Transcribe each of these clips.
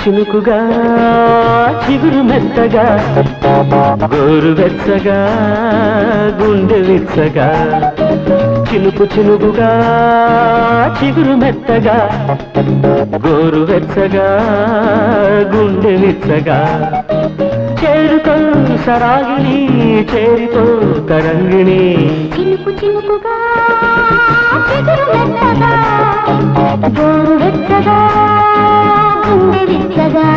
చినుకుగా చిగురు మెత్తగా గోరు వెచ్చగా గుండె విచ్చగా చినుకు చినుకుగా చిగురు మెత్తగా గోరు వెచ్చగా గుండె విచ్చగా చేరుకో సరాగిని చేరికో తరంగిణి చినుకు చినుకుగా చిగురు మెత్తగా గోరు వెచ్చగా గుండె విచ్చగా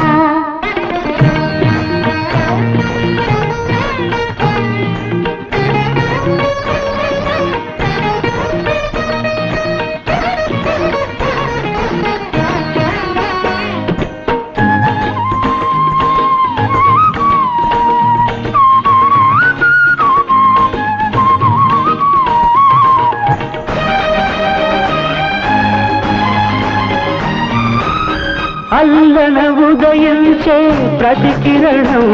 అల్లన ఉదయించే ప్రతి కిరణం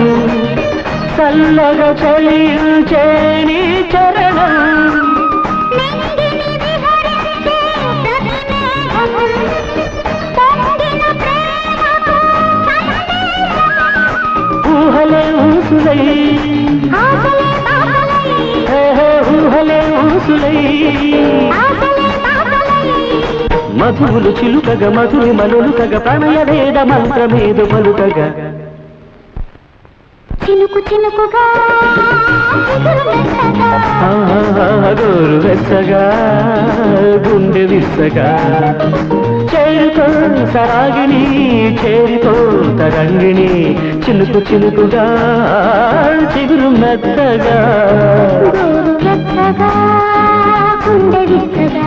చల్లగా చలించే నీ చరణం ఊహలే ఊసులై ఊహలే ఊసులై మధువులు చిలుకగా మధురి మలులుకగా ప్రణయ వేద మంత్రమేదు పలుకగా చినుకు చినుకుగా గోరు వెచ్చగా గుండె విచ్చగా చేరుకో సరాగిని చేరికో తరంగిణి చినుకు చినుకుగా చిగురు మెత్తగా గోరు వెచ్చగా గుండె విచ్చగా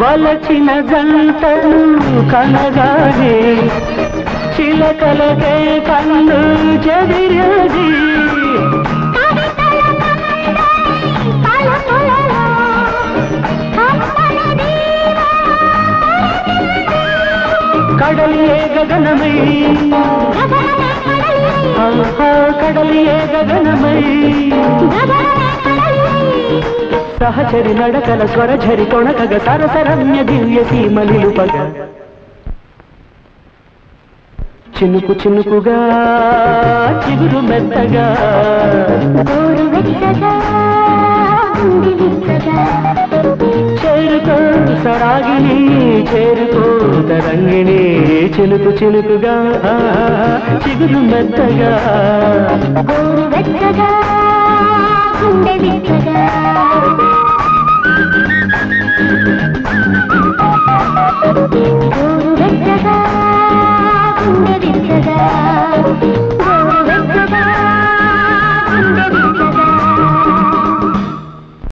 వలచిన జంటలు కనగానే చిలకలకే కన్ను చెదిరది కడలియే గగనమై కడలియే గగనమై సహచరి నడకల స్వరఝరి కొణకగ సరసరమ్య దివ్య సీమ నిలుపగ చినుకు చినుకుగా చిగురు మెత్తగా గోరు వెచ్చగా గుండె విచ్చగా చేరుకో సరాగిని చేరుకో తరంగిణి చినుకు చినుకుగా చిగురు మెత్తగా గోరు వెచ్చగా గుండె విచ్చగా గోరు వెచ్చగా గుండె విచ్చగా